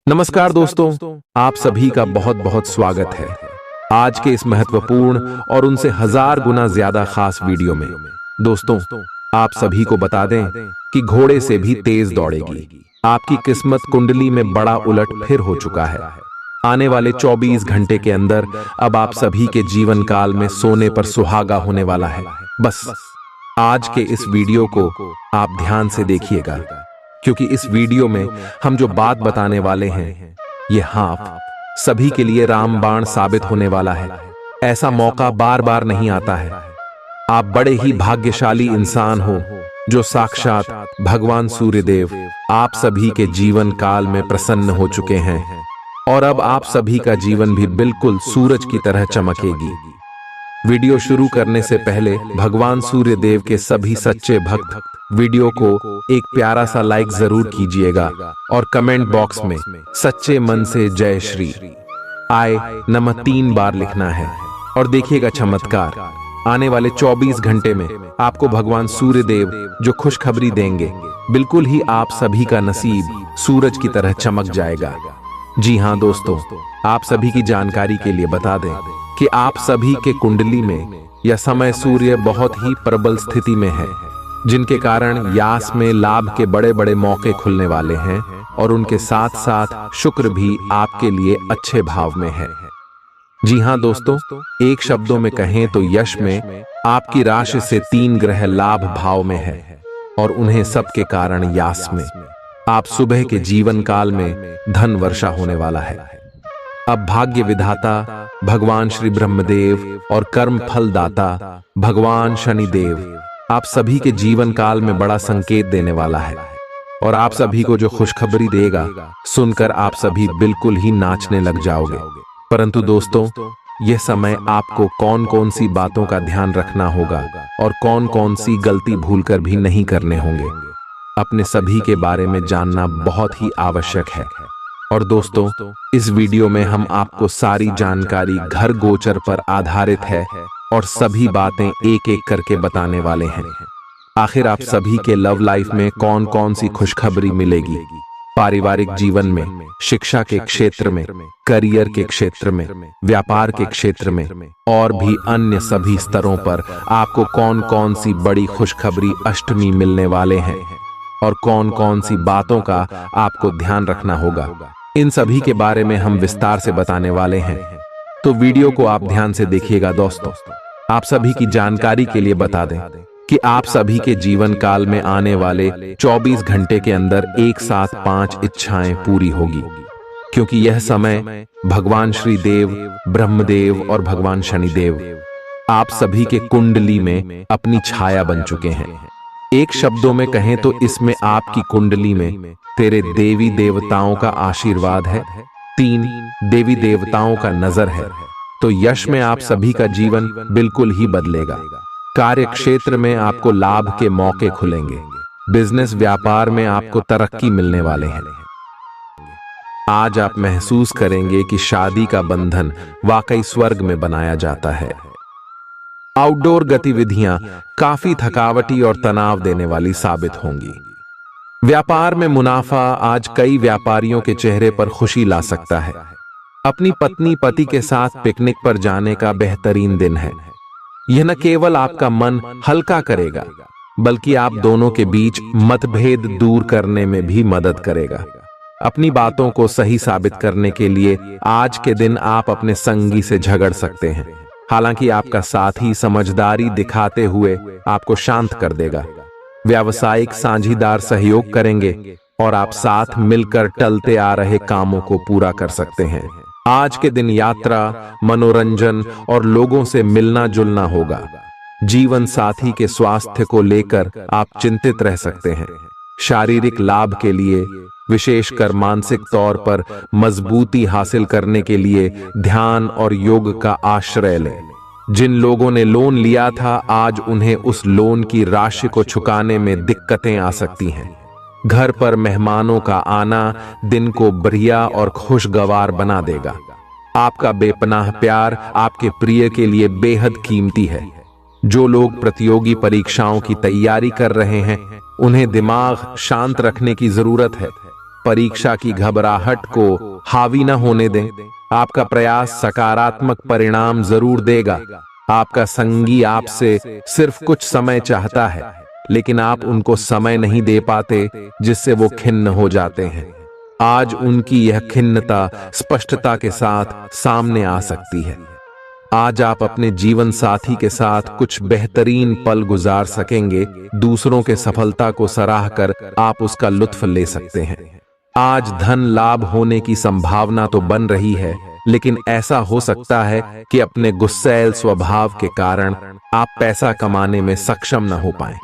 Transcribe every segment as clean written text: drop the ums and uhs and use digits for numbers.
नमस्कार दोस्तों, आप सभी का बहुत बहुत स्वागत है आज के इस महत्वपूर्ण और उनसे हजार गुना ज्यादा खास वीडियो में। दोस्तों, आप सभी को बता दें कि घोड़े से भी तेज दौड़ेगी आपकी किस्मत कुंडली में बड़ा उलट फिर हो चुका है। आने वाले 24 घंटे के अंदर अब आप सभी के जीवन काल में सोने पर सुहागा होने वाला है। बस आज के इस वीडियो को आप ध्यान से देखिएगा, क्योंकि इस वीडियो में हम जो बात बताने वाले हैं ये आप सभी के लिए रामबाण साबित होने वाला है। ऐसा मौका बार बार नहीं आता है। आप बड़े ही भाग्यशाली इंसान हो जो साक्षात भगवान सूर्यदेव आप सभी के जीवन काल में प्रसन्न हो चुके हैं और अब आप सभी का जीवन भी बिल्कुल सूरज की तरह चमकेगी। वीडियो शुरू करने से पहले भगवान सूर्यदेव के सभी सच्चे भक्त वीडियो को एक प्यारा सा लाइक जरूर कीजिएगा और कमेंट बॉक्स में सच्चे मन से जय श्री आय नमः 3 बार लिखना है। और देखिएगा चमत्कार, आने वाले 24 घंटे में आपको भगवान सूर्यदेव जो खुशखबरी देंगे, बिल्कुल ही आप सभी का नसीब सूरज की तरह चमक जाएगा। जी हाँ दोस्तों, आप सभी की जानकारी के लिए बता दें कि आप सभी के कुंडली में यह समय सूर्य बहुत ही प्रबल स्थिति में है, जिनके कारण यास में लाभ के बड़े बड़े मौके खुलने वाले हैं और उनके साथ साथ शुक्र भी आपके लिए अच्छे भाव में है। जी हाँ दोस्तों, एक शब्दों में कहें तो यश में आपकी राशि से 3 ग्रह लाभ भाव में है और उन्हें सबके कारण यास में आप सुबह के जीवन काल में धन वर्षा होने वाला है। अब भाग्य विधाता भगवान श्री ब्रह्मदेव और कर्म फल दाता भगवान शनिदेव आप सभी के जीवन काल में बड़ा संकेत देने वाला है और आप सभी को जो खुशखबरी देगा सुनकर आप सभी बिल्कुल ही नाचने लग जाओगे। परंतु दोस्तों, यह समय आपको कौन कौन सी बातों का ध्यान रखना होगा और कौन कौन सी गलती भूलकर भी नहीं करने होंगे, अपने सभी के बारे में जानना बहुत ही आवश्यक है। और दोस्तों, इस वीडियो में हम आपको सारी जानकारी घर गोचर पर आधारित है और सभी बातें एक एक करके बताने वाले हैं। आखिर आप सभी के लव लाइफ में कौन कौन सी खुशखबरी मिलेगी, पारिवारिक जीवन में, शिक्षा के क्षेत्र में, करियर के क्षेत्र में, व्यापार के क्षेत्र में और भी अन्य सभी स्तरों पर आपको कौन कौन सी बड़ी खुशखबरी अष्टमी मिलने वाले हैं और कौन कौन सी बातों का आपको ध्यान रखना होगा, इन सभी के बारे में हम विस्तार से बताने वाले हैं। तो वीडियो को आप ध्यान से देखिएगा। दोस्तों, आप सभी की जानकारी के लिए बता दें कि आप सभी के जीवन काल में आने वाले 24 घंटे के अंदर एक साथ 5 इच्छाएं पूरी होगी, क्योंकि यह समय भगवान श्री देव, ब्रह्मदेव और भगवान शनिदेव आप सभी के कुंडली में अपनी छाया बन चुके हैं। एक शब्दों में कहें तो इसमें आपकी कुंडली में तेरे देवी देवताओं का आशीर्वाद है, 3 देवी देवताओं का नजर है। तो यश में आप सभी का जीवन बिल्कुल ही बदलेगा। कार्य क्षेत्र में आपको लाभ के मौके खुलेंगे। बिजनेस व्यापार में आपको तरक्की मिलने वाले हैं। आज आप महसूस करेंगे कि शादी का बंधन वाकई स्वर्ग में बनाया जाता है। आउटडोर गतिविधियां काफी थकावटी और तनाव देने वाली साबित होंगी। व्यापार में मुनाफा आज कई व्यापारियों के चेहरे पर खुशी ला सकता है। अपनी पत्नी पति के साथ पिकनिक पर जाने का बेहतरीन दिन है। यह न केवल आपका मन हल्का करेगा, बल्कि आप दोनों के बीच मतभेद दूर करने में भी मदद करेगा। अपनी बातों को सही साबित करने के लिए आज के दिन आप अपने संगी से झगड़ सकते हैं। हालांकि आपका साथी समझदारी दिखाते हुए आपको शांत कर देगा। व्यावसायिक साझीदार सहयोग करेंगे और आप साथ मिलकर टलते आ रहे कामों को पूरा कर सकते हैं। आज के दिन यात्रा, मनोरंजन और लोगों से मिलना जुलना होगा। जीवन साथी के स्वास्थ्य को लेकर आप चिंतित रह सकते हैं। शारीरिक लाभ के लिए, विशेषकर मानसिक तौर पर मजबूती हासिल करने के लिए ध्यान और योग का आश्रय लें। जिन लोगों ने लोन लिया था, आज उन्हें उस लोन की राशि को चुकाने में दिक्कतें आ सकती हैं। घर पर मेहमानों का आना दिन को बढ़िया और खुशगवार बना देगा। आपका बेपनाह प्यार आपके प्रिय के लिए बेहद कीमती है। जो लोग प्रतियोगी परीक्षाओं की तैयारी कर रहे हैं, उन्हें दिमाग शांत रखने की जरूरत है। परीक्षा की घबराहट को हावी न होने दें। आपका प्रयास सकारात्मक परिणाम जरूर देगा। आपका संगी आपसे सिर्फ कुछ समय चाहता है, लेकिन आप उनको समय नहीं दे पाते, जिससे वो खिन्न हो जाते हैं। आज उनकी यह खिन्नता स्पष्टता के साथ सामने आ सकती है। आज आप अपने जीवन साथी के साथ कुछ बेहतरीन पल गुजार सकेंगे। दूसरों के सफलता को सराह कर आप उसका लुत्फ ले सकते हैं। आज धन लाभ होने की संभावना तो बन रही है, लेकिन ऐसा हो सकता है कि अपने गुस्सैल स्वभाव के कारण आप पैसा कमाने में सक्षम न हो पाएं।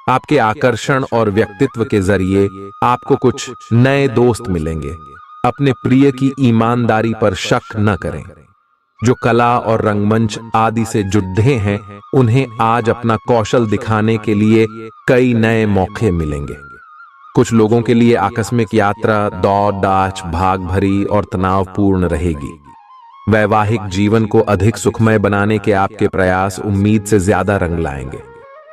आपके आकर्षण और व्यक्तित्व के जरिए आपको कुछ नए दोस्त मिलेंगे। अपने प्रिय की ईमानदारी पर शक न करें। जो कला और रंगमंच आदि से जुड़े हैं, उन्हें आज अपना कौशल दिखाने के लिए कई नए मौके मिलेंगे। कुछ लोगों के लिए आकस्मिक यात्रा दौड़ दाच भाग भरी और तनावपूर्ण रहेगी। वैवाहिक जीवन को अधिक सुखमय बनाने के आपके प्रयास उम्मीद से ज्यादा रंग लाएंगे।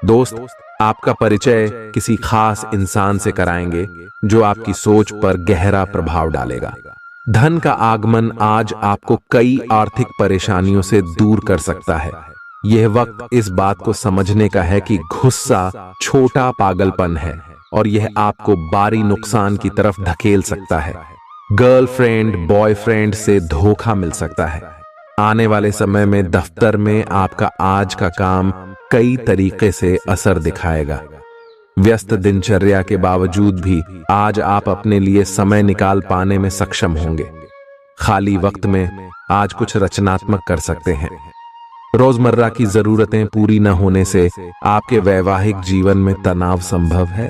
दोस्त आपका परिचय किसी खास इंसान से कराएंगे, जो आपकी सोच पर गहरा प्रभाव डालेगा। धन का आगमन आज आपको कई आर्थिक परेशानियों से दूर कर सकता है। यह वक्त इस बात को समझने का है कि गुस्सा छोटा पागलपन है और यह आपको भारी नुकसान की तरफ धकेल सकता है। गर्लफ्रेंड बॉयफ्रेंड से धोखा मिल सकता है। आने वाले समय में दफ्तर में आपका आज का काम कई तरीके से असर दिखाएगा। व्यस्त दिनचर्या के बावजूद भी आज आप अपने लिए समय निकाल पाने में सक्षम होंगे। खाली वक्त में आज कुछ रचनात्मक कर सकते हैं। रोजमर्रा की जरूरतें पूरी न होने से आपके वैवाहिक जीवन में तनाव संभव है।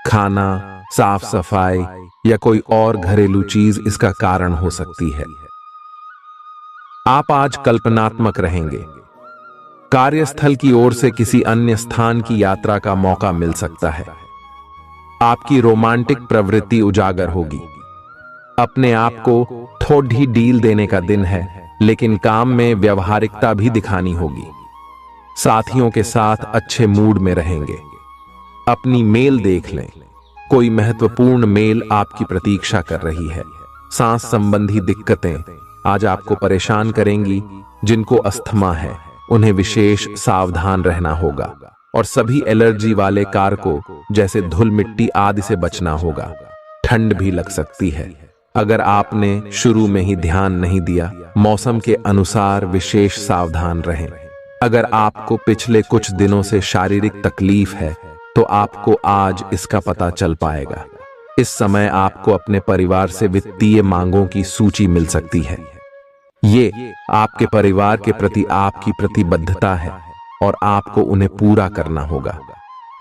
खाना, साफ सफाई या कोई और घरेलू चीज इसका कारण हो सकती है। आप आज कल्पनात्मक रहेंगे। कार्यस्थल की ओर से किसी अन्य स्थान की यात्रा का मौका मिल सकता है। आपकी रोमांटिक प्रवृत्ति उजागर होगी। अपने आप को थोड़ी डील देने का दिन है, लेकिन काम में व्यवहारिकता भी दिखानी होगी। साथियों के साथ अच्छे मूड में रहेंगे। अपनी मेल देख लें। कोई महत्वपूर्ण मेल आपकी प्रतीक्षा कर रही है। सांस संबंधी दिक्कतें आज आपको परेशान करेंगी। जिनको अस्थमा है, उन्हें विशेष सावधान रहना होगा और सभी एलर्जी वाले कारकों जैसे धूल मिट्टी आदि से बचना होगा। ठंड भी लग सकती है। अगर आपने शुरू में ही ध्यान नहीं दिया, मौसम के अनुसार विशेष सावधान रहें। अगर आपको पिछले कुछ दिनों से शारीरिक तकलीफ है, तो आपको आज इसका पता चल पाएगा। इस समय आपको अपने परिवार से वित्तीय मांगों की सूची मिल सकती है। ये आपके परिवार के प्रति आपकी प्रतिबद्धता है और आपको उन्हें पूरा करना होगा।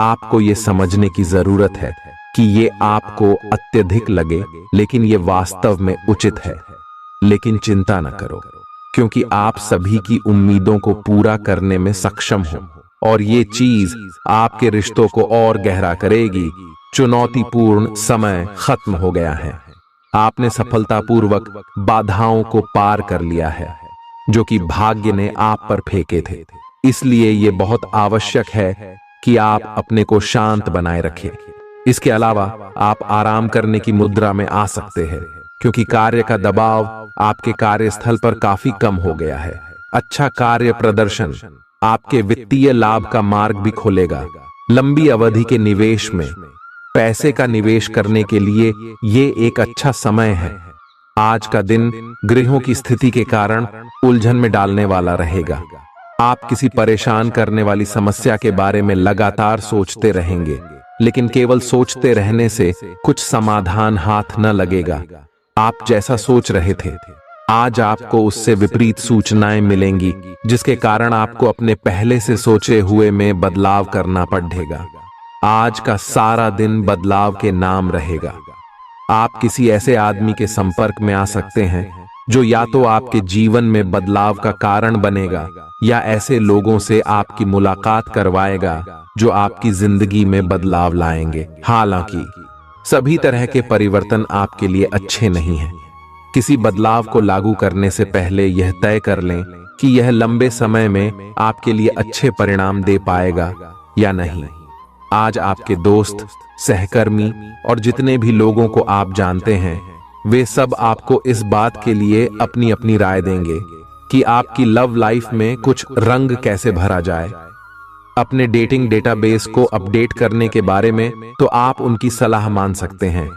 आपको ये समझने की जरूरत है कि ये आपको अत्यधिक लगे, लेकिन ये वास्तव में उचित है। लेकिन चिंता न करो, क्योंकि आप सभी की उम्मीदों को पूरा करने में सक्षम हो और ये चीज आपके रिश्तों को और गहरा करेगी। चुनौतीपूर्ण समय खत्म हो गया है। आपने सफलतापूर्वक बाधाओं को पार कर लिया है, जो कि भाग्य ने आप पर फेंके थे। इसलिए ये बहुत आवश्यक है कि आप अपने को शांत बनाए रखें। इसके अलावा आप आराम करने की मुद्रा में आ सकते हैं, क्योंकि कार्य का दबाव आपके कार्यस्थल पर काफी कम हो गया है। अच्छा कार्य प्रदर्शन आपके वित्तीय लाभ का मार्ग भी खोलेगा। लंबी अवधि के निवेश में पैसे का निवेश करने के लिए ये एक अच्छा समय है। आज का दिन गृहों की स्थिति के कारण उलझन में डालने वाला रहेगा। आप किसी परेशान करने वाली समस्या के बारे में लगातार सोचते रहेंगे, लेकिन केवल सोचते रहने से कुछ समाधान हाथ न लगेगा। आप जैसा सोच रहे थे, आज आपको उससे विपरीत सूचनाएं मिलेंगी, जिसके कारण आपको अपने पहले से सोचे हुए में बदलाव करना पड़ेगा। आज का सारा दिन बदलाव के नाम रहेगा। आप किसी ऐसे आदमी के संपर्क में आ सकते हैं जो या तो आपके जीवन में बदलाव का कारण बनेगा, या ऐसे लोगों से आपकी मुलाकात करवाएगा जो आपकी जिंदगी में बदलाव लाएंगे। हालांकि सभी तरह के परिवर्तन आपके लिए अच्छे नहीं हैं। किसी बदलाव को लागू करने से पहले यह तय कर लें कि यह लंबे समय में आपके लिए अच्छे परिणाम दे पाएगा या नहीं। आज आपके दोस्त सहकर्मी और जितने भी लोगों को आप जानते हैं, वे सब आपको इस बात के लिए अपनी अपनी राय देंगे कि आपकी लव लाइफ में कुछ रंग कैसे भरा जाए। अपने डेटिंग डेटाबेस को अपडेट करने के बारे में तो आप उनकी सलाह मान सकते हैं,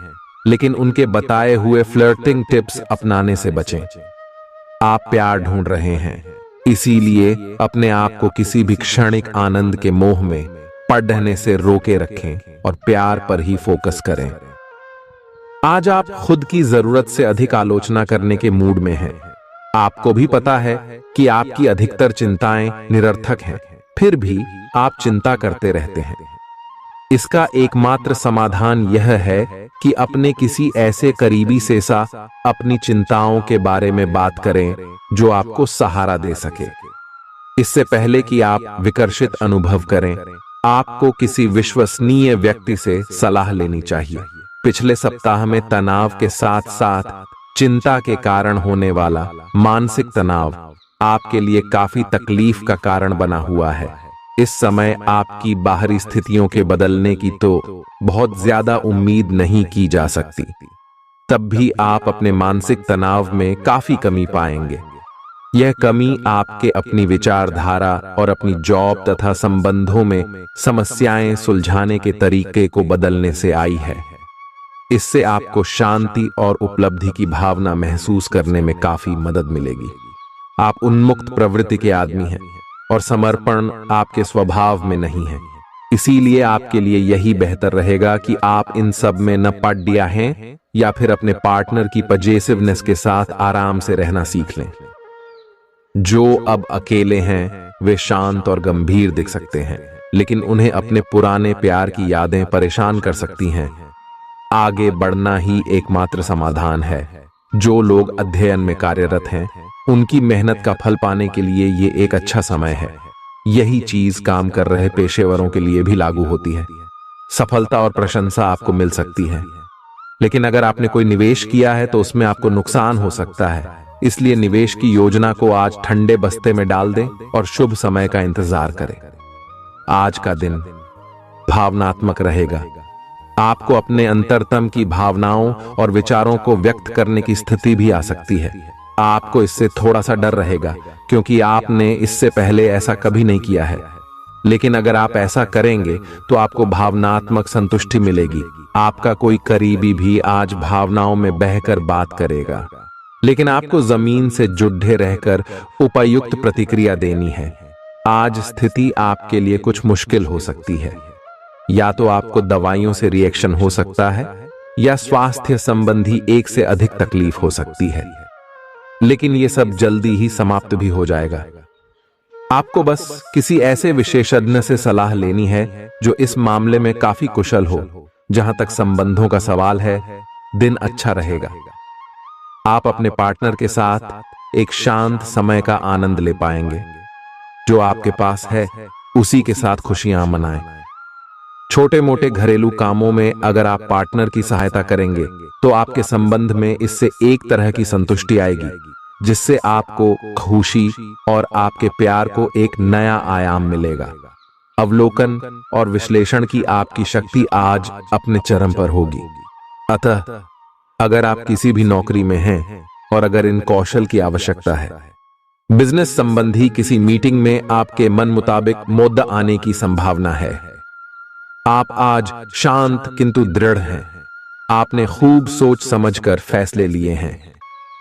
लेकिन उनके बताए हुए फ्लर्टिंग टिप्स अपनाने से बचें। आप प्यार ढूंढ रहे हैं, इसीलिए अपने आप को किसी भी क्षणिक आनंद के मोह में पड़ने से रोके रखें और प्यार पर ही फोकस करें। आज आप खुद की जरूरत से अधिक आलोचना करने के मूड में हैं। आपको भी पता है कि आपकी अधिकतर चिंताएं निरर्थक हैं, फिर भी आप चिंता करते रहते हैं। इसका एकमात्र समाधान यह है कि अपने किसी ऐसे करीबी से अपनी चिंताओं के बारे में बात करें जो आपको सहारा दे सके। इससे पहले कि आप विकर्षित अनुभव करें, आपको किसी विश्वसनीय व्यक्ति से सलाह लेनी चाहिए। पिछले सप्ताह में तनाव के साथ साथ चिंता के कारण होने वाला मानसिक तनाव आपके लिए काफी तकलीफ का कारण बना हुआ है। इस समय आपकी बाहरी स्थितियों के बदलने की तो बहुत ज्यादा उम्मीद नहीं की जा सकती, तब भी आप अपने मानसिक तनाव में काफी कमी पाएंगे। यह कमी आपके अपनी विचारधारा और अपनी जॉब तथा संबंधों में समस्याएं सुलझाने के तरीके को बदलने से आई है। इससे आपको शांति और उपलब्धि की भावना महसूस करने में काफी मदद मिलेगी। आप उन्मुक्त प्रवृत्ति के आदमी हैं और समर्पण आपके स्वभाव में नहीं है, इसीलिए आपके लिए यही बेहतर रहेगा कि आप इन सब में न पड़ गया हैं या फिर अपने पार्टनर की पजेसिवनेस के साथ आराम से रहना सीख लें। जो अब अकेले हैं वे शांत और गंभीर दिख सकते हैं, लेकिन उन्हें अपने पुराने प्यार की यादें परेशान कर सकती हैं। आगे बढ़ना ही एकमात्र समाधान है। जो लोग अध्ययन में कार्यरत हैं, उनकी मेहनत का फल पाने के लिए ये एक अच्छा समय है। यही चीज काम कर रहे पेशेवरों के लिए भी लागू होती है। सफलता और प्रशंसा आपको मिल सकती है, लेकिन अगर आपने कोई निवेश किया है तो उसमें आपको नुकसान हो सकता है। इसलिए निवेश की योजना को आज ठंडे बस्ते में डाल दें और शुभ समय का इंतजार करें। आज का दिन भावनात्मक रहेगा। आपको अपने अंतरतम की भावनाओं और विचारों को व्यक्त करने की स्थिति भी आ सकती है। आपको इससे थोड़ा सा डर रहेगा क्योंकि आपने इससे पहले ऐसा कभी नहीं किया है, लेकिन अगर आप ऐसा करेंगे तो आपको भावनात्मक संतुष्टि मिलेगी। आपका कोई करीबी भी आज भावनाओं में बहकर बात करेगा, लेकिन आपको जमीन से जुड़े रहकर उपयुक्त प्रतिक्रिया देनी है। आज स्थिति आपके लिए कुछ मुश्किल हो सकती है। या तो आपको दवाइयों से रिएक्शन हो सकता है या स्वास्थ्य संबंधी एक से अधिक तकलीफ हो सकती है, लेकिन ये सब जल्दी ही समाप्त भी हो जाएगा। आपको बस किसी ऐसे विशेषज्ञ से सलाह लेनी है जो इस मामले में काफी कुशल हो। जहां तक संबंधों का सवाल है, दिन अच्छा रहेगा। आप अपने पार्टनर के साथ एक शांत समय का आनंद ले पाएंगे। जो आपके पास है उसी के साथ खुशियां मनाएं। छोटे मोटे घरेलू कामों में अगर आप पार्टनर की सहायता करेंगे तो आपके संबंध में इससे एक तरह की संतुष्टि आएगी, जिससे आपको खुशी और आपके प्यार को एक नया आयाम मिलेगा। अवलोकन और विश्लेषण की आपकी शक्ति आज अपने चरम पर होगी। अतः अगर आप किसी भी नौकरी में हैं और अगर इन कौशल की आवश्यकता है, बिजनेस संबंधी किसी मीटिंग में आपके मन मुताबिक मुद्दा आने की संभावना है। आप आज शांत किंतु दृढ़ हैं। आपने खूब सोच समझकर फैसले लिए हैं।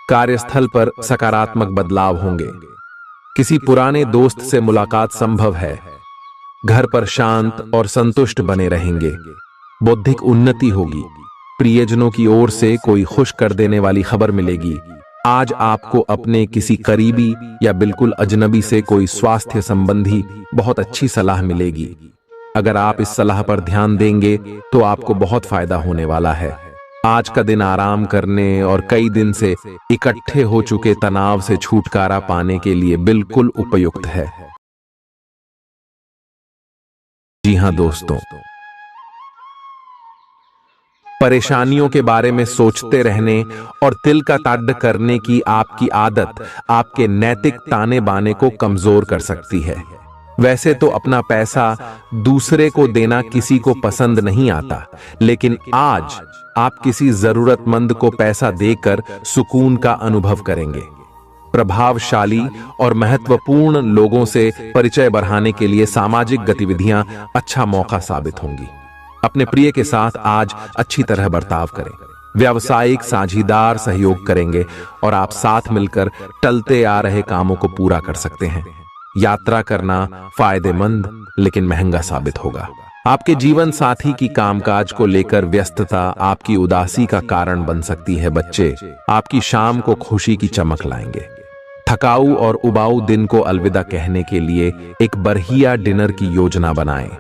कार्यस्थल पर सकारात्मक बदलाव होंगे। किसी पुराने दोस्त से मुलाकात संभव है। घर पर शांत और संतुष्ट बने रहेंगे। बौद्धिक उन्नति होगी। प्रियजनों की ओर से कोई खुश कर देने वाली खबर मिलेगी। आज आपको अपने किसी करीबी या बिल्कुल अजनबी से कोई स्वास्थ्य संबंधी बहुत अच्छी सलाह मिलेगी। अगर आप इस सलाह पर ध्यान देंगे तो आपको बहुत फायदा होने वाला है। आज का दिन आराम करने और कई दिन से इकट्ठे हो चुके तनाव से छुटकारा पाने के लिए बिल्कुल उपयुक्त है। जी हां दोस्तों, परेशानियों के बारे में सोचते रहने और तिल का ताड़ करने की आपकी आदत आपके नैतिक ताने बाने को कमजोर कर सकती है। वैसे तो अपना पैसा दूसरे को देना किसी को पसंद नहीं आता, लेकिन आज आप किसी जरूरतमंद को पैसा देकर सुकून का अनुभव करेंगे। प्रभावशाली और महत्वपूर्ण लोगों से परिचय बढ़ाने के लिए सामाजिक गतिविधियां अच्छा मौका साबित होंगी। अपने प्रिय के साथ आज अच्छी तरह बर्ताव करें। व्यावसायिक साझीदार सहयोग करेंगे और आप साथ मिलकर टलते आ रहे कामों को पूरा कर सकते हैं। यात्रा करना फायदेमंद लेकिन महंगा साबित होगा। आपके जीवन साथी की कामकाज को लेकर व्यस्तता आपकी उदासी का कारण बन सकती है। बच्चे आपकी शाम को खुशी की चमक लाएंगे। थकाऊ और उबाऊ दिन को अलविदा कहने के लिए एक बढ़िया डिनर की योजना बनाएं।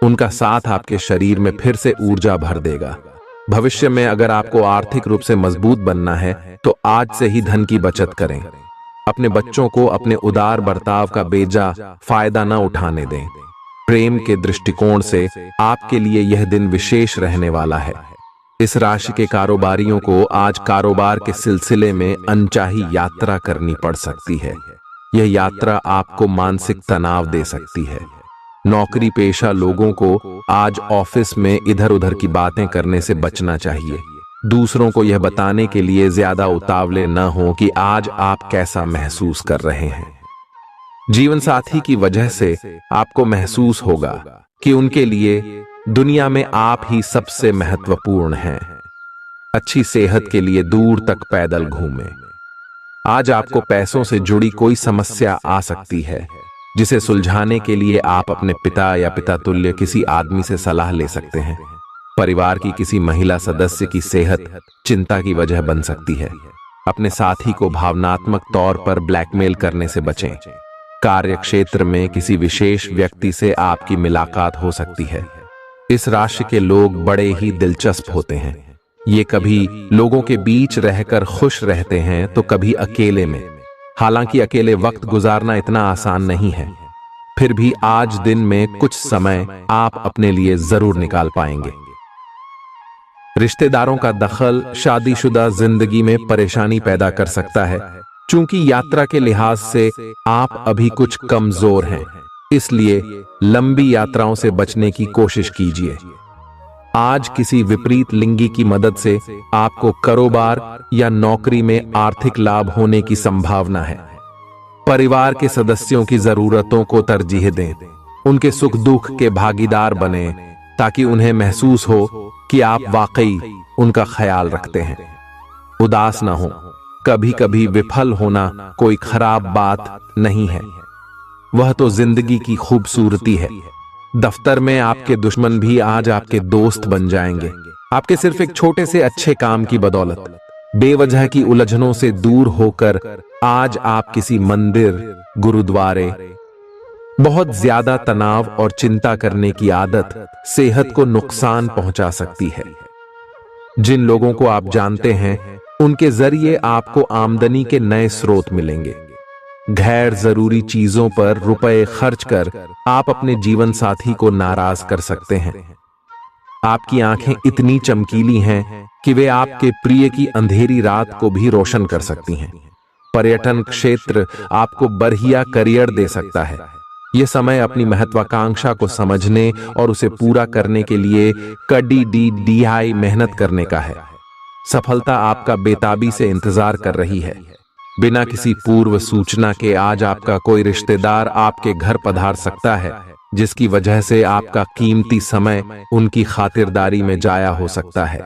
उनका साथ आपके शरीर में फिर से ऊर्जा भर देगा। भविष्य में अगर आपको आर्थिक रूप से मजबूत बनना है तो आज से ही धन की बचत करें। अपने बच्चों को अपने उदार बर्ताव का बेजा फायदा न उठाने दें। प्रेम के दृष्टिकोण से आपके लिए यह दिन विशेष रहने वाला है। इस राशि के कारोबारियों को आज कारोबार के सिलसिले में अनचाही यात्रा करनी पड़ सकती है। यह यात्रा आपको मानसिक तनाव दे सकती है। नौकरी पेशा लोगों को आज ऑफिस में इधर उधर की बातें करने से बचना चाहिए। दूसरों को यह बताने के लिए ज्यादा उतावले न हो कि आज आप कैसा महसूस कर रहे हैं। जीवन साथी की वजह से आपको महसूस होगा कि उनके लिए दुनिया में आप ही सबसे महत्वपूर्ण हैं। अच्छी सेहत के लिए दूर तक पैदल घूमें। आज आपको पैसों से जुड़ी कोई समस्या आ सकती है, जिसे सुलझाने के लिए आप अपने पिता या पिता तुल्य किसी आदमी से सलाह ले सकते हैं। परिवार की किसी महिला सदस्य की सेहत चिंता की वजह बन सकती है। अपने साथी को भावनात्मक तौर पर ब्लैकमेल करने से बचें। कार्य क्षेत्र में किसी विशेष व्यक्ति से आपकी मुलाकात हो सकती है। इस राशि के लोग बड़े ही दिलचस्प होते हैं। ये कभी लोगों के बीच रहकर खुश रहते हैं तो कभी अकेले में। हालांकि अकेले वक्त गुजारना इतना आसान नहीं है, फिर भी आज दिन में कुछ समय आप अपने लिए जरूर निकाल पाएंगे। रिश्तेदारों का दखल शादीशुदा जिंदगी में परेशानी पैदा कर सकता है। चूंकि यात्रा के लिहाज से आप अभी कुछ कमजोर हैं, इसलिए लंबी यात्राओं से बचने की कोशिश कीजिए। आज किसी विपरीत लिंगी की मदद से आपको कारोबार या नौकरी में आर्थिक लाभ होने की संभावना है। परिवार के सदस्यों की जरूरतों को तरजीह दें। उनके सुख दुख के भागीदार बने ताकि उन्हें महसूस हो कि आप वाकई उनका ख्याल रखते हैं। उदास ना हो। कभी कभी विफल होना कोई खराब बात नहीं है, वह तो जिंदगी की खूबसूरती है। दफ्तर में आपके दुश्मन भी आज आपके दोस्त बन जाएंगे, आपके सिर्फ एक छोटे से अच्छे काम की बदौलत। बेवजह की उलझनों से दूर होकर आज आप किसी मंदिर, गुरुद्वारे। बहुत ज्यादा तनाव और चिंता करने की आदत सेहत को नुकसान पहुंचा सकती है। जिन लोगों को आप जानते हैं उनके जरिए आपको आमदनी के नए स्रोत मिलेंगे। गैर जरूरी चीजों पर रुपए खर्च कर आप अपने जीवन साथी को नाराज कर सकते हैं। आपकी आंखें इतनी चमकीली हैं कि वे आपके प्रिय की अंधेरी रात को भी रोशन कर सकती हैं। पर्यटन क्षेत्र आपको बढ़िया करियर दे सकता है। यह समय अपनी महत्वाकांक्षा को समझने और उसे पूरा करने के लिए कड़ी मेहनत करने का है। सफलता आपका बेताबी से इंतजार कर रही है। बिना किसी पूर्व सूचना के आज आपका कोई रिश्तेदार आपके घर पधार सकता है, जिसकी वजह से आपका कीमती समय उनकी खातिरदारी में जाया हो सकता है।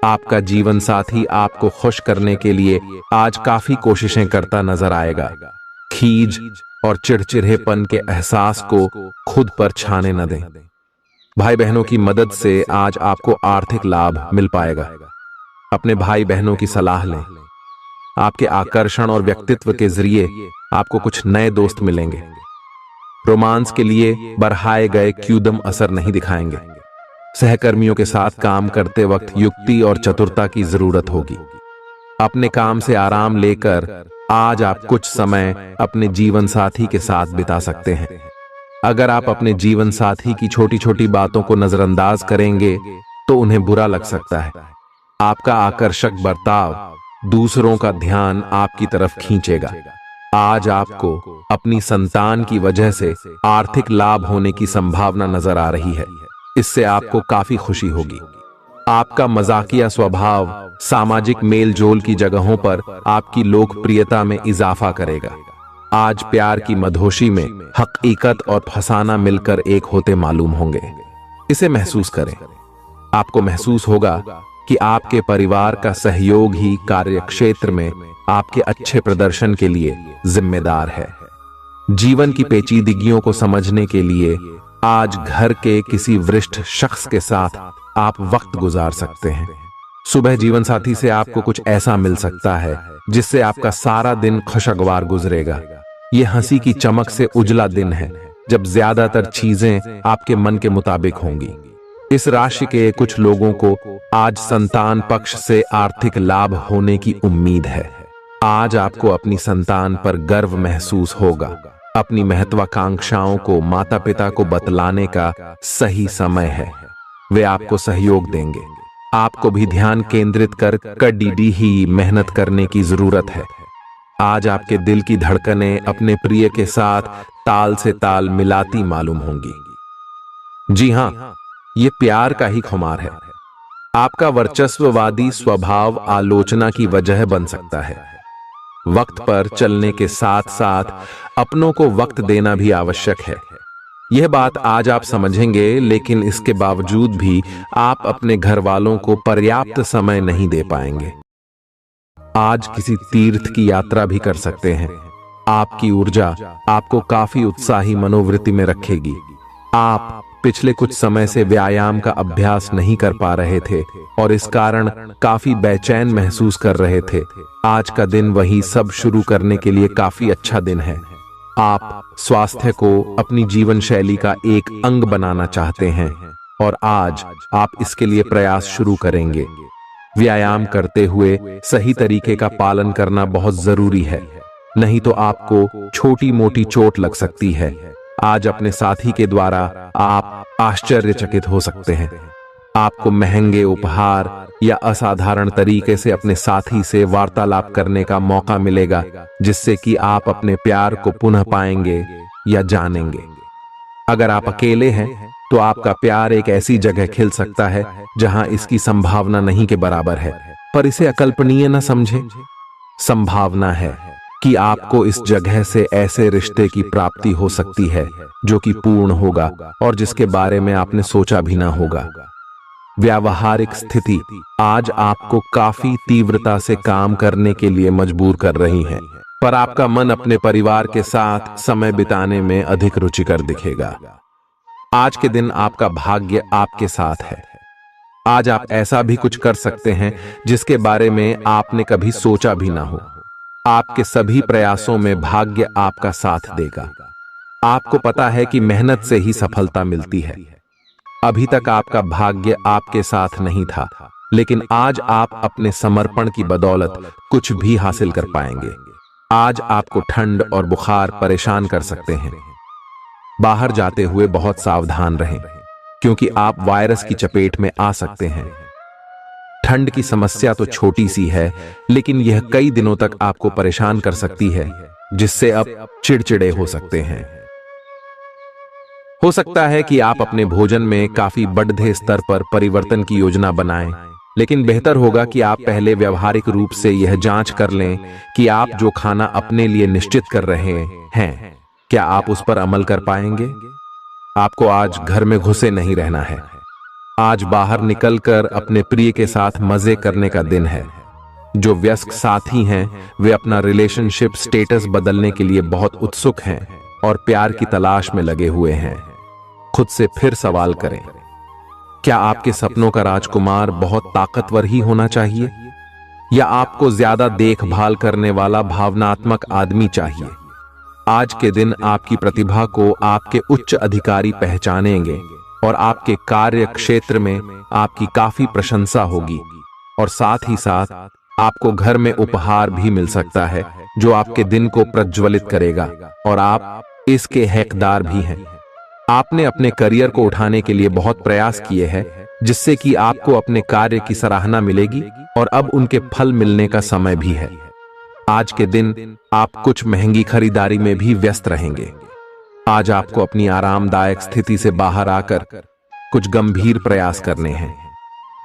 आपका जीवन साथी आपको खुश करने के लिए आज काफी कोशिशें करता नजर आएगा। खीज और चिड़चिड़ेपन के एहसास को खुद पर छाने न दें। भाई बहनों की मदद से आज आपको आर्थिक लाभ मिल पाएगा। अपने भाई बहनों की सलाह लें। आपके आकर्षण और व्यक्तित्व के जरिए आपको कुछ नए दोस्त मिलेंगे। रोमांस के लिए बढ़ाए गए क्यूदम असर नहीं दिखाएंगे। सहकर्मियों के साथ काम करते वक्त युक्ति और चतुरता की जरूरत होगी। अपने काम से आराम लेकर आज आप कुछ समय अपने जीवन साथी के साथ बिता सकते हैं। अगर आप अपने जीवन साथी की छोटी छोटी बातों को नजरअंदाज करेंगे तो उन्हें बुरा लग सकता है। आपका आकर्षक बर्ताव दूसरों का ध्यान आपकी तरफ खींचेगा। आज आपको अपनी संतान की वजह से आर्थिक लाभ होने की संभावना नजर आ रही है। इससे आपको काफी खुशी होगी। आपका मजाकिया स्वभाव सामाजिक मेल जोल की जगहों पर आपकी लोकप्रियता में इजाफा करेगा। आज प्यार की मधोशी में हकीकत और फसाना मिलकर एक होते मालूम होंगे। इसे महसूस करें। आपको महसूस होगा कि आपके परिवार का सहयोग ही कार्यक्षेत्र में आपके अच्छे प्रदर्शन के लिए जिम्मेदार है। जीवन की पेचीदगियों को समझने के लिए आज घर के किसी वरिष्ठ शख्स के साथ आप वक्त गुजार सकते हैं। सुबह जीवन साथी से आपको कुछ ऐसा मिल सकता है जिससे आपका सारा दिन खुशगवार गुजरेगा। यह हंसी की चमक से उजला दिन है जब ज्यादातर चीजें आपके मन के मुताबिक होंगी। इस राशि के कुछ लोगों को आज संतान पक्ष से आर्थिक लाभ होने की उम्मीद है। आज आपको अपनी संतान पर गर्व महसूस होगा। अपनी महत्वाकांक्षाओं को माता पिता को बतलाने का सही समय है। वे आपको सहयोग देंगे। आपको भी ध्यान केंद्रित कर कड़ी ही मेहनत करने की जरूरत है। आज आपके दिल की धड़कनें अपने प्रिय के साथ ताल से ताल मिलाती मालूम होंगी। जी हां, ये प्यार का ही खुमार है। आपका वर्चस्ववादी स्वभाव आलोचना की वजह बन सकता है। वक्त पर चलने के साथ साथ अपनों को वक्त देना भी आवश्यक है। यह बात आज आप समझेंगे, लेकिन इसके बावजूद भी आप अपने घर वालों को पर्याप्त समय नहीं दे पाएंगे। आज किसी तीर्थ की यात्रा भी कर सकते हैं। आपकी ऊर्जा आपको काफी उत्साही मनोवृत्ति में रखेगी। आप पिछले कुछ समय से व्यायाम का अभ्यास नहीं कर पा रहे थे और इस कारण काफी बेचैन महसूस कर रहे थे। आज का दिन वही सब शुरू करने के लिए काफी अच्छा दिन है। आप स्वास्थ्य को अपनी जीवन शैली का एक अंग बनाना चाहते हैं और आज आप इसके लिए प्रयास शुरू करेंगे। व्यायाम करते हुए सही तरीके का पालन करना बहुत जरूरी है, नहीं तो आपको छोटी मोटी चोट लग सकती है। आज अपने साथी के द्वारा आप आश्चर्यचकित हो सकते हैं। आपको महंगे उपहार या असाधारण तरीके से अपने साथी से वार्तालाप करने का मौका मिलेगा, जिससे कि आप अपने प्यार को पुनः पाएंगे या जानेंगे। अगर आप अकेले हैं तो आपका प्यार एक ऐसी जगह खिल सकता है जहां इसकी संभावना नहीं के बराबर है, पर इसे अकल्पनीय न समझें। संभावना है कि आपको इस जगह से ऐसे रिश्ते की प्राप्ति हो सकती है जो कि पूर्ण होगा और जिसके बारे में आपने सोचा भी ना होगा। व्यावहारिक स्थिति आज आपको काफी तीव्रता से काम करने के लिए मजबूर कर रही है, पर आपका मन अपने परिवार के साथ समय बिताने में अधिक रुचिकर दिखेगा। आज के दिन आपका भाग्य आपके साथ है। आज आप ऐसा भी कुछ कर सकते हैं जिसके बारे में आपने कभी सोचा भी ना हो। आपके सभी प्रयासों में भाग्य आपका साथ देगा। आपको पता है कि मेहनत से ही सफलता मिलती है। अभी तक आपका भाग्य आपके साथ नहीं था, लेकिन आज आप अपने समर्पण की बदौलत कुछ भी हासिल कर पाएंगे। आज आपको ठंड और बुखार परेशान कर सकते हैं। बाहर जाते हुए बहुत सावधान रहें, क्योंकि आप वायरस की चपेट में आ सकते हैं। ठंड की समस्या तो छोटी सी है, लेकिन यह कई दिनों तक आपको परेशान कर सकती है, जिससे आप चिड़चिड़े हो सकते हैं। हो सकता है कि आप अपने भोजन में काफी बढ़ते स्तर पर परिवर्तन की योजना बनाएं, लेकिन बेहतर होगा कि आप पहले व्यावहारिक रूप से यह जांच कर लें कि आप जो खाना अपने लिए निश्चित कर रहे हैं, क्या आप उस पर अमल कर पाएंगे। आपको आज घर में घुसे नहीं रहना है। आज बाहर निकलकर अपने प्रिय के साथ मजे करने का दिन है। जो वयस्क साथी हैं, वे अपना रिलेशनशिप स्टेटस बदलने के लिए बहुत उत्सुक हैं और प्यार की तलाश में लगे हुए हैं। खुद से फिर सवाल करें, क्या आपके सपनों का राजकुमार बहुत ताकतवर ही होना चाहिए, या आपको ज्यादा देखभाल करने वाला भावनात्मक आदमी चाहिए। आज के दिन आपकी प्रतिभा को आपके उच्च अधिकारी पहचानेंगे और आपके कार्य क्षेत्र में आपकी काफी प्रशंसा होगी, और साथ ही साथ आपको घर में उपहार भी मिल सकता है जो आपके दिन को प्रज्वलित करेगा और आप इसके हकदार भी हैं। आपने अपने करियर को उठाने के लिए बहुत प्रयास किए हैं, जिससे कि आपको अपने कार्य की सराहना मिलेगी और अब उनके फल मिलने का समय भी है। आज के दिन आप कुछ महंगी खरीदारी में भी व्यस्त रहेंगे। आज आपको अपनी आरामदायक स्थिति से बाहर आकर कुछ गंभीर प्रयास करने हैं।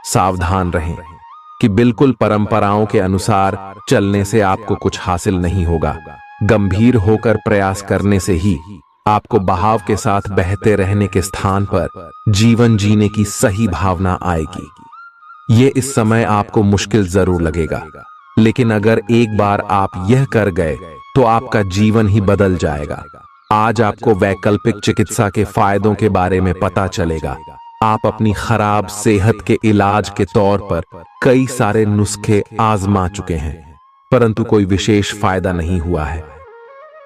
सावधान रहें कि बिल्कुल परंपराओं के अनुसार चलने से आपको कुछ हासिल नहीं होगा। गंभीर होकर प्रयास करने से ही आपको बहाव के साथ बहते रहने के स्थान पर जीवन जीने की सही भावना आएगी। ये इस समय आपको मुश्किल जरूर लगेगा, लेकिन अगर एक बार आप यह कर गए तो आपका जीवन ही बदल जाएगा। आज आपको वैकल्पिक चिकित्सा के फायदों के बारे में पता चलेगा। आप अपनी खराब सेहत के इलाज के तौर पर कई सारे नुस्खे आजमा चुके हैं, परंतु कोई विशेष फायदा नहीं हुआ है।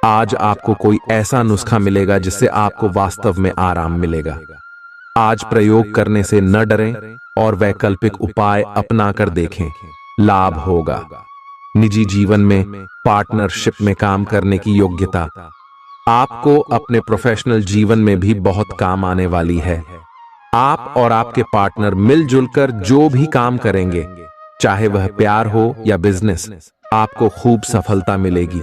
आज आपको कोई ऐसा नुस्खा मिलेगा जिससे आपको वास्तव में आराम मिलेगा। आज प्रयोग करने से न डरें और वैकल्पिक उपाय अपनाकर देखें, लाभ होगा। निजी जीवन में पार्टनरशिप में काम करने की योग्यता आपको अपने प्रोफेशनल जीवन में भी बहुत काम आने वाली है। आप और आपके पार्टनर मिलजुल कर जो भी काम करेंगे, चाहे वह प्यार हो या बिजनेस, आपको खूब सफलता मिलेगी।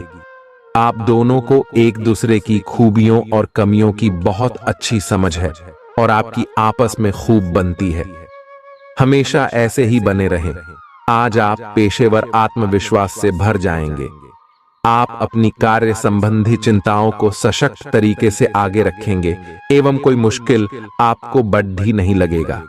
आप दोनों को एक दूसरे की खूबियों और कमियों की बहुत अच्छी समझ है और आपकी आपस में खूब बनती है। हमेशा ऐसे ही बने रहें। आज आप पेशेवर आत्मविश्वास से भर जाएंगे। आप अपनी कार्य संबंधी चिंताओं को सशक्त तरीके से आगे रखेंगे एवं कोई मुश्किल आपको बढ़ी नहीं लगेगा।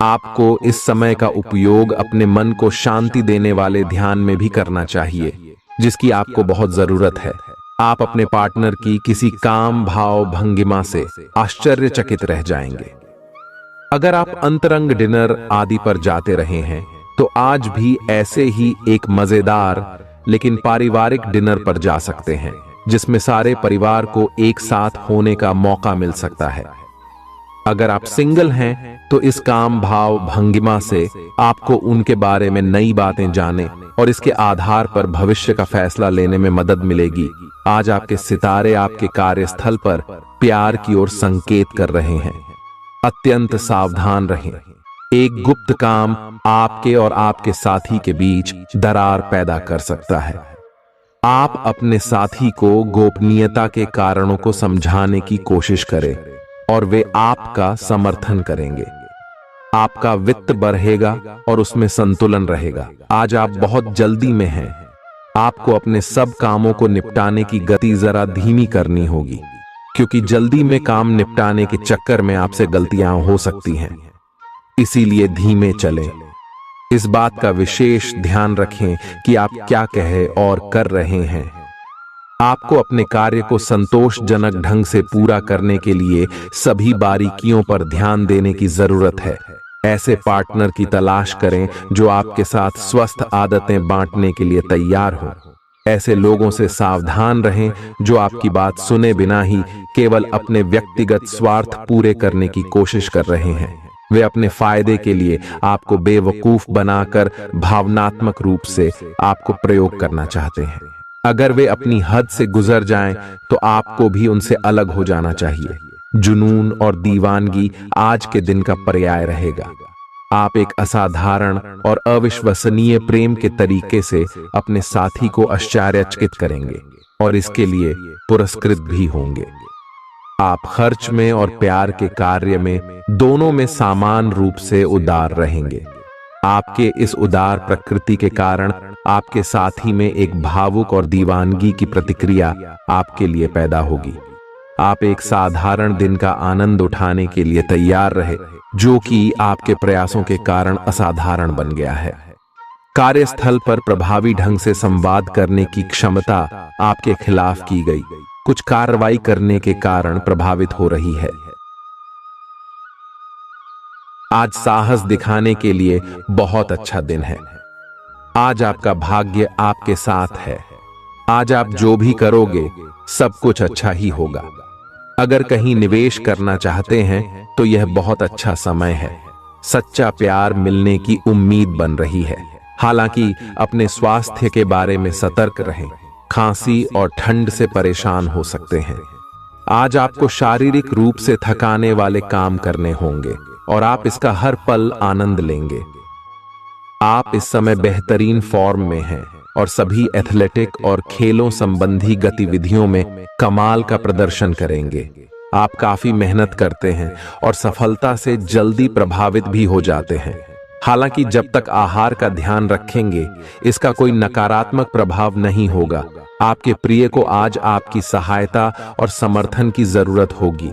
आपको इस समय का उपयोग अपने मन को शांति देने वाले ध्यान में भी करना चाहिए, जिसकी आपको बहुत जरूरत है। आप अपने पार्टनर की किसी काम भाव भंगिमा से आश्चर्यचकित रह जाएंगे। अगर आप अंतरंग डिनर आदि पर जाते रहे हैं तो आज भी ऐसे ही एक मजेदार लेकिन पारिवारिक डिनर पर जा सकते हैं, जिसमें सारे परिवार को एक साथ होने का मौका मिल सकता है। अगर आप सिंगल हैं तो इस काम भाव भंगिमा से आपको उनके बारे में नई बातें जाने और इसके आधार पर भविष्य का फैसला लेने में मदद मिलेगी। आज आपके सितारे आपके कार्यस्थल पर प्यार की ओर संकेत कर रहे हैं। अत्यंत सावधान रहें। एक गुप्त काम आपके और आपके साथी के बीच दरार पैदा कर सकता है। आप अपने साथी को गोपनीयता के कारणों को समझाने की कोशिश करें और वे आपका समर्थन करेंगे। आपका वित्त बढ़ेगा और उसमें संतुलन रहेगा। आज आप बहुत जल्दी में हैं। आपको अपने सब कामों को निपटाने की गति जरा धीमी करनी होगी, क्योंकि जल्दी में काम निपटाने के चक्कर में आपसे गलतियां हो सकती हैं। इसीलिए धीमे चलें। इस बात का विशेष ध्यान रखें कि आप क्या कहे और कर रहे हैं। आपको अपने कार्य को संतोषजनक ढंग से पूरा करने के लिए सभी बारीकियों पर ध्यान देने की जरूरत है। ऐसे पार्टनर की तलाश करें जो आपके साथ स्वस्थ आदतें बांटने के लिए तैयार हो। ऐसे लोगों से सावधान रहें जो आपकी बात सुने बिना ही केवल अपने व्यक्तिगत स्वार्थ पूरे करने की कोशिश कर रहे हैं। वे अपने फायदे के लिए आपको बेवकूफ बनाकर भावनात्मक रूप से आपको प्रयोग करना चाहते हैं। अगर वे अपनी हद से गुजर जाएं, तो आपको भी उनसे अलग हो जाना चाहिए। जुनून और दीवानगी आज के दिन का पर्याय रहेगा। आप एक असाधारण और अविश्वसनीय प्रेम के तरीके से अपने साथी को आश्चर्यचकित करेंगे और इसके लिए पुरस्कृत भी होंगे। आप खर्च में और प्यार के कार्य में दोनों में समान रूप से उदार रहेंगे। आपके इस उदार प्रकृति के कारण आपके साथी में एक भावुक और दीवानगी की प्रतिक्रिया आपके लिए पैदा होगी। आप एक साधारण दिन का आनंद उठाने के लिए तैयार रहे, जो कि आपके प्रयासों के कारण असाधारण बन गया है। कार्यस्थल पर प्रभावी ढंग से संवाद करने की क्षमता आपके खिलाफ की गई कुछ कार्रवाई करने के कारण प्रभावित हो रही है। आज साहस दिखाने के लिए बहुत अच्छा दिन है। आज आपका भाग्य आपके साथ है। आज आप जो भी करोगे सब कुछ अच्छा ही होगा। अगर कहीं निवेश करना चाहते हैं तो यह बहुत अच्छा समय है। सच्चा प्यार मिलने की उम्मीद बन रही है। हालांकि अपने स्वास्थ्य के बारे में सतर्क रहें। खांसी और ठंड से परेशान हो सकते हैं। आज आपको शारीरिक रूप से थकाने वाले काम करने होंगे और आप इसका हर पल आनंद लेंगे। आप इस समय बेहतरीन फॉर्म में हैं और सभी एथलेटिक और खेलों संबंधी गतिविधियों में कमाल का प्रदर्शन करेंगे। आप काफी मेहनत करते हैं और सफलता से जल्दी प्रभावित भी हो जाते हैं। हालांकि जब तक आहार का ध्यान रखेंगे, इसका कोई नकारात्मक प्रभाव नहीं होगा। आपके प्रिय को आज आपकी सहायता और समर्थन की जरूरत होगी।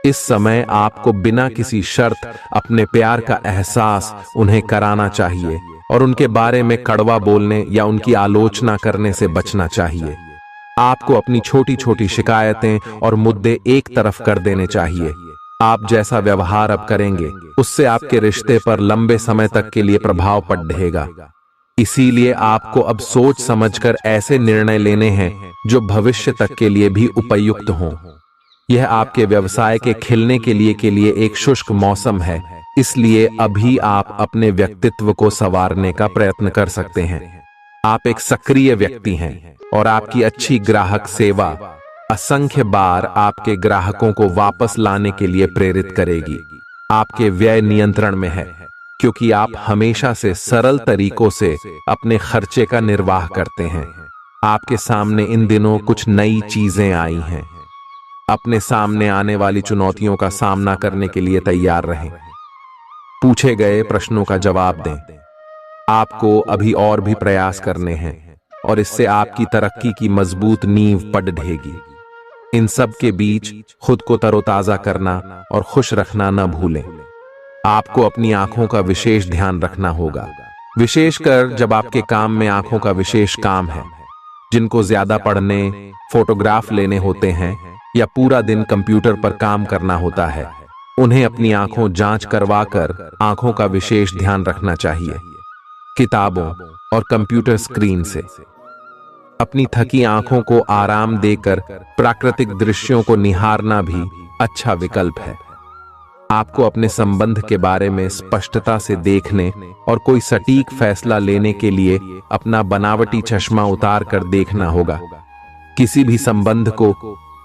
इस समय आपको बिना किसी शर्त अपने प्यार का एहसास उन्हें कराना चाहिए और उनके बारे में कड़वा बोलने या उनकी आलोचना करने से बचना चाहिए। आपको अपनी छोटी छोटी शिकायतें और मुद्दे एक तरफ कर देने चाहिए। आप जैसा व्यवहार अब करेंगे, उससे आपके रिश्ते पर लंबे समय तक के लिए प्रभाव पड़ेगा। इसीलिए आपको अब सोच समझकर ऐसे निर्णय लेने हैं जो भविष्य तक के लिए भी उपयुक्त हों। यह आपके व्यवसाय के खिलने के लिए एक शुष्क मौसम है, इसलिए अभी आप अपने व्यक्तित्व को संवारने का प्रयत्न कर सकते हैं। आप एक सक्रिय व्यक्ति हैं और आपकी अच्छी ग्राहक सेवा असंख्य बार आपके ग्राहकों को वापस लाने के लिए प्रेरित करेगी। आपके व्यय नियंत्रण में है, क्योंकि आप हमेशा से सरल तरीकों से अपने खर्चे का निर्वाह करते हैं। आपके सामने इन दिनों कुछ नई चीजें आई हैं। अपने सामने आने वाली चुनौतियों का सामना करने के लिए तैयार रहें। पूछे गए प्रश्नों का जवाब दें। आपको अभी और भी प्रयास करने हैं और इससे आपकी तरक्की की मजबूत नींव पड़ेगी। इन सब के बीच खुद को तरोताजा करना और खुश रखना न भूलें। आपको अपनी आंखों का विशेष ध्यान रखना होगा, विशेषकर जब आपके काम में आंखों का विशेष काम है। जिनको ज्यादा पढ़ने, फोटोग्राफ लेने होते हैं या पूरा दिन कंप्यूटर पर काम करना होता है, उन्हें अपनी आंखों जांच करवाकर आंखों का विशेष ध्यान रखना चाहिए। किताबों और कंप्यूटर स्क्रीन से अपनी थकी आंखों को आराम देकर प्राकृतिक दृश्यों को निहारना भी अच्छा विकल्प है। आपको अपने संबंध के बारे में स्पष्टता से देखने और कोई सटीक फैसला लेने के लिए अपना बनावटी चश्मा उतार कर देखना होगा। किसी भी संबंध को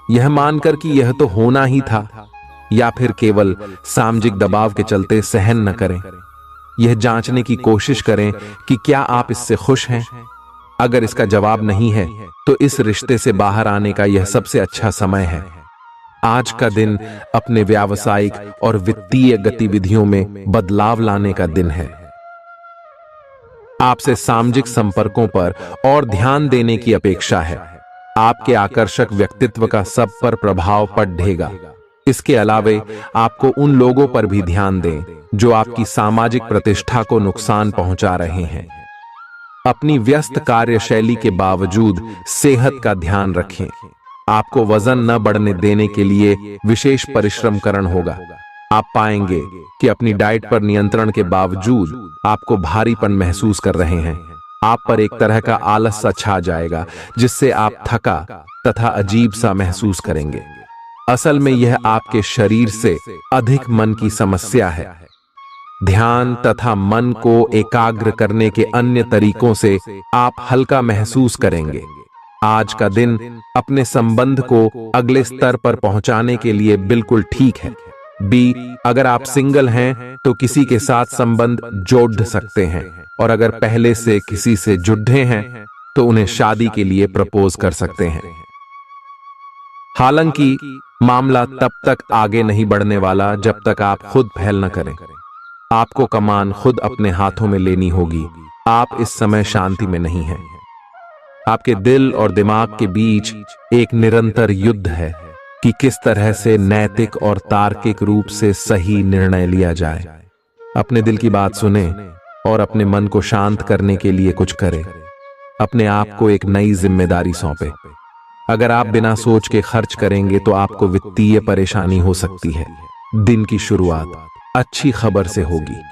यह मानकर कि यह तो होना ही था या फिर केवल सामाजिक दबाव के चलते सहन न करें। यह जांचने की कोशिश करें कि क्या आप इससे खुश हैं। अगर इसका जवाब नहीं है तो इस रिश्ते से बाहर आने का यह सबसे अच्छा समय है। आज का दिन अपने व्यावसायिक और वित्तीय गतिविधियों में बदलाव लाने का दिन है। आपसे सामाजिक संपर्कों पर और ध्यान देने की अपेक्षा है। आपके आकर्षक व्यक्तित्व का सब पर प्रभाव पड़ेगा। इसके अलावे आपको उन लोगों पर भी ध्यान दें जो आपकी सामाजिक प्रतिष्ठा को नुकसान पहुंचा रहे हैं। अपनी व्यस्त कार्यशैली के बावजूद सेहत का ध्यान रखें। आपको वजन न बढ़ने देने के लिए विशेष परिश्रम करना होगा। आप पाएंगे कि अपनी डाइट पर नियंत्रण के बावजूद आपको भारीपन महसूस कर रहे हैं। आप पर एक तरह का आलस सा छा जाएगा, जिससे आप थका तथा अजीब सा महसूस करेंगे। असल में यह आपके शरीर से अधिक मन की समस्या है। ध्यान तथा मन को एकाग्र करने के अन्य तरीकों से आप हल्का महसूस करेंगे। आज का दिन अपने संबंध को अगले स्तर पर पहुंचाने के लिए बिल्कुल ठीक है। अगर आप सिंगल हैं तो किसी के साथ संबंध जोड़ सकते हैं, और अगर पहले से किसी से जुड़े हैं तो उन्हें शादी के लिए प्रपोज कर सकते हैं। हालांकि मामला तब तक आगे नहीं बढ़ने वाला जब तक आप खुद पहल न करें। आपको कमान खुद अपने हाथों में लेनी होगी। आप इस समय शांति में नहीं हैं। आपके दिल और दिमाग के बीच एक निरंतर युद्ध है कि किस तरह से नैतिक और तार्किक रूप से सही निर्णय लिया जाए। अपने दिल की बात सुने और अपने मन को शांत करने के लिए कुछ करें। अपने आप को एक नई जिम्मेदारी सौंपे। अगर आप बिना सोच के खर्च करेंगे तो आपको वित्तीय परेशानी हो सकती है। दिन की शुरुआत अच्छी खबर से होगी।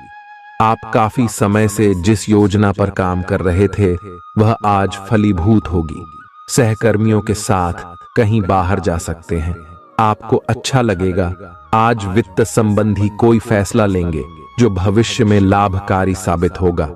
आप काफी समय से जिस योजना पर काम कर रहे थे वह आज फलीभूत होगी। सहकर्मियों के साथ कहीं बाहर जा सकते हैं। आपको अच्छा लगेगा। आज वित्त संबंधी कोई फैसला लेंगे जो भविष्य में लाभकारी साबित होगा।